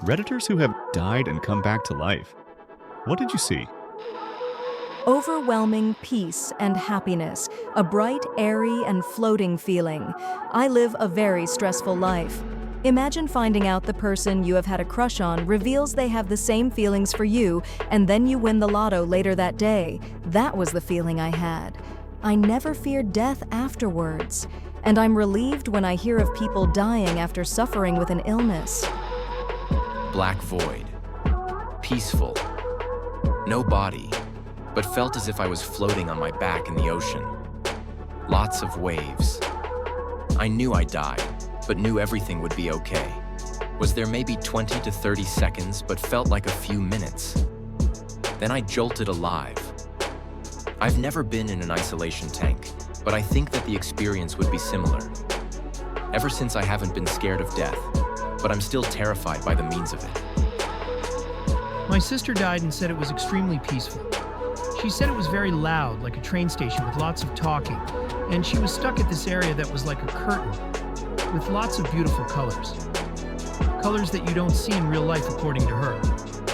Redditors who have died and come back to life. What did you see? Overwhelming peace and happiness, a bright, airy, and floating feeling. I live a very stressful life. Imagine finding out the person you have had a crush on reveals they have the same feelings for you, and then you win the lotto later that day. That was the feeling I had. I never feared death afterwards, and I'm relieved when I hear of people dying after suffering with an illness. Black void. Peaceful. No body, but felt as if I was floating on my back in the ocean. Lots of waves. I knew I'd die, but knew everything would be okay. Was there maybe 20 to 30 seconds, but felt like a few minutes. Then I jolted alive. I've never been in an isolation tank, but I think that the experience would be similar. Ever since I haven't been scared of death, but I'm still terrified by the means of it. My sister died and said it was extremely peaceful. She said it was very loud, like a train station with lots of talking, and she was stuck at this area that was like a curtain with lots of beautiful colors. Colors that you don't see in real life, according to her.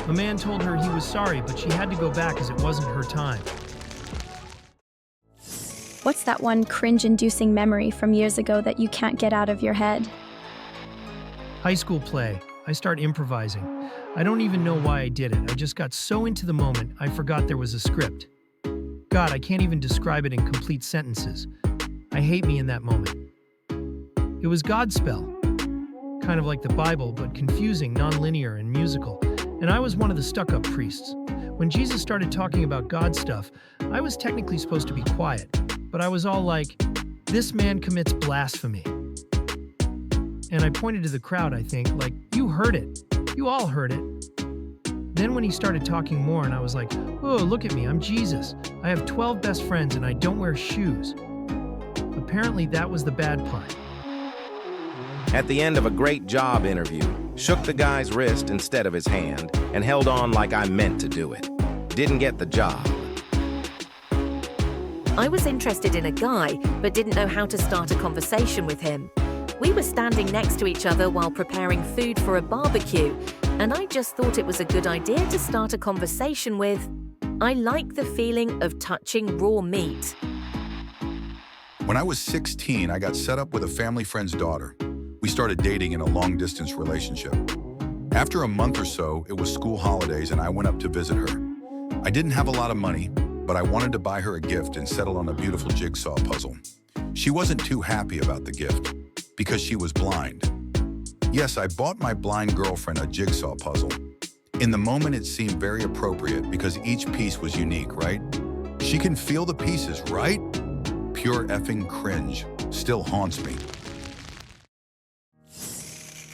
A man told her he was sorry, but she had to go back as it wasn't her time. What's that one cringe-inducing memory from years ago that you can't get out of your head? High school play. I start improvising. I don't even know why I did it. I just got so into the moment, I forgot there was a script. God, I can't even describe it in complete sentences. I hate me in that moment. It was Godspell. Kind of like the Bible, but confusing, non-linear, and musical. And I was one of the stuck-up priests. When Jesus started talking about God stuff, I was technically supposed to be quiet, but I was all like, "This man commits blasphemy." And I pointed to the crowd, I think, like, "You heard it. You all heard it." Then when he started talking more, and I was like, "Oh, look at me, I'm Jesus. I have 12 best friends and I don't wear shoes." Apparently that was the bad part. At the end of a great job interview, shook the guy's wrist instead of his hand, and held on like I meant to do it. Didn't get the job. I was interested in a guy, but didn't know how to start a conversation with him. We were standing next to each other while preparing food for a barbecue, and I just thought it was a good idea to start a conversation with, "I like the feeling of touching raw meat." When I was 16, I got set up with a family friend's daughter. We started dating in a long-distance relationship. After a month or so, it was school holidays and I went up to visit her. I didn't have a lot of money, but I wanted to buy her a gift and settle on a beautiful jigsaw puzzle. She wasn't too happy about the gift because she was blind. Yes, I bought my blind girlfriend a jigsaw puzzle. In the moment, it seemed very appropriate because each piece was unique, right? She can feel the pieces, right? Pure effing cringe. Still haunts me.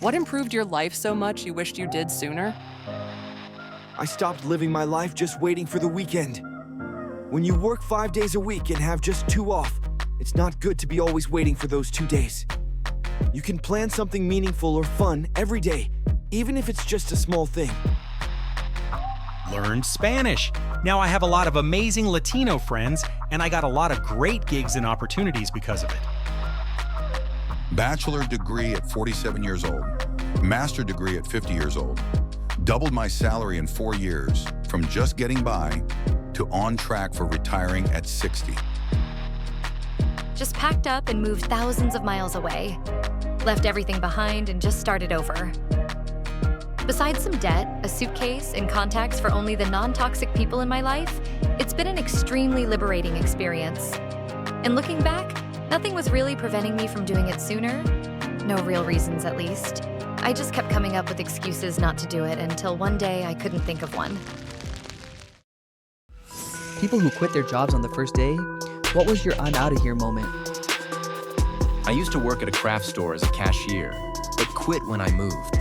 What improved your life so much you wished you did sooner? I stopped living my life just waiting for the weekend. When you work 5 days a week and have just 2 off, it's not good to be always waiting for those 2 days. You can plan something meaningful or fun every day, even if it's just a small thing. Learned Spanish. Now I have a lot of amazing Latino friends, and I got a lot of great gigs and opportunities because of it. Bachelor degree at 47 years old. Master degree at 50 years old. Doubled my salary in 4 years, from just getting by to on track for retiring at 60. Just packed up and moved thousands of miles away. Left everything behind and just started over. Besides some debt, a suitcase, and contacts for only the non-toxic people in my life, it's been an extremely liberating experience. And looking back, nothing was really preventing me from doing it sooner. No real reasons, at least. I just kept coming up with excuses not to do it until one day I couldn't think of one. People who quit their jobs on the first day, what was your I'm out of here moment? I used to work at a craft store as a cashier, but quit when I moved.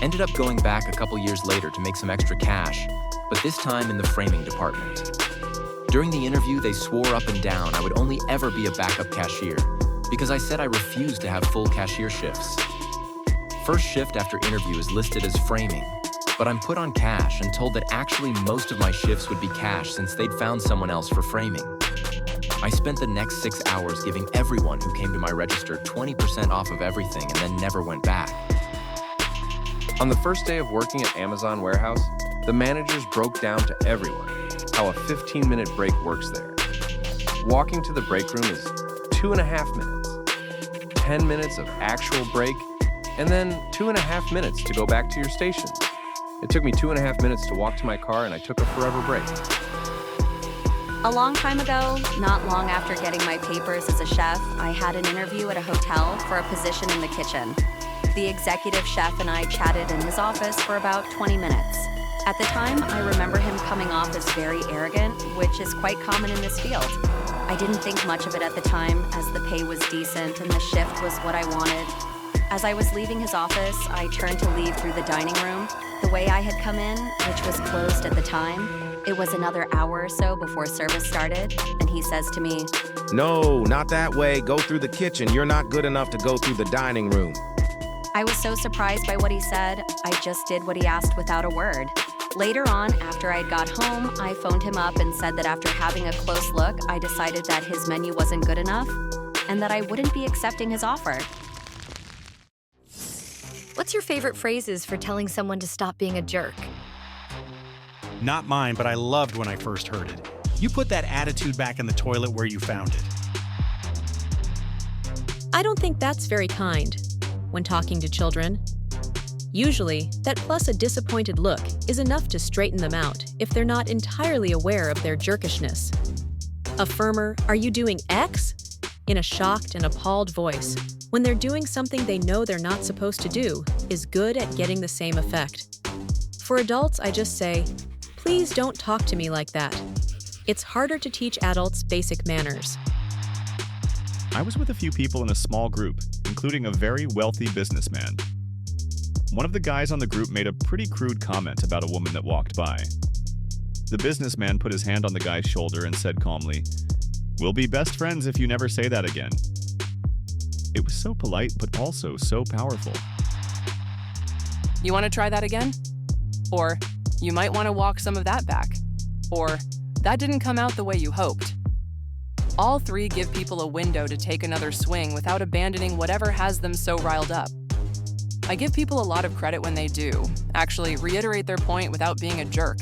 Ended up going back a couple years later to make some extra cash, but this time in the framing department. During the interview, they swore up and down I would only ever be a backup cashier because I said I refused to have full cashier shifts. First shift after interview is listed as framing, but I'm put on cash and told that actually most of my shifts would be cash since they'd found someone else for framing. I spent the next 6 hours giving everyone who came to my register 20% off of everything and then never went back. On the first day of working at Amazon warehouse, the managers broke down to everyone how a 15-minute break works there. Walking to the break room is 2.5 minutes, 10 minutes of actual break, and then 2.5 minutes to go back to your station. It took me 2.5 minutes to walk to my car, and I took a forever break. A long time ago, not long after getting my papers as a chef, I had an interview at a hotel for a position in the kitchen. The executive chef and I chatted in his office for about 20 minutes. At the time, I remember him coming off as very arrogant, which is quite common in this field. I didn't think much of it at the time, as the pay was decent and the shift was what I wanted. As I was leaving his office, I turned to leave through the dining room, the way I had come in, which was closed at the time. It was another hour or so before service started, and he says to me, "No, not that way. Go through the kitchen. You're not good enough to go through the dining room." I was so surprised by what he said, I just did what he asked without a word. Later on, after I got home, I phoned him up and said that after having a close look, I decided that his menu wasn't good enough and that I wouldn't be accepting his offer. What's your favorite phrases for telling someone to stop being a jerk? Not mine, but I loved when I first heard it. You put that attitude back in the toilet where you found it. I don't think that's very kind when talking to children. Usually, that plus a disappointed look is enough to straighten them out if they're not entirely aware of their jerkishness. A firmer, "Are you doing X?" in a shocked and appalled voice, when they're doing something they know they're not supposed to do, is good at getting the same effect. For adults, I just say, "Please don't talk to me like that." It's harder to teach adults basic manners. I was with a few people in a small group, including a very wealthy businessman. One of the guys on the group made a pretty crude comment about a woman that walked by. The businessman put his hand on the guy's shoulder and said calmly, "We'll be best friends if you never say that again." It was so polite, but also so powerful. You want to try that again? Or, you might want to walk some of that back. Or, that didn't come out the way you hoped. All three give people a window to take another swing without abandoning whatever has them so riled up. I give people a lot of credit when they do, actually reiterate their point without being a jerk.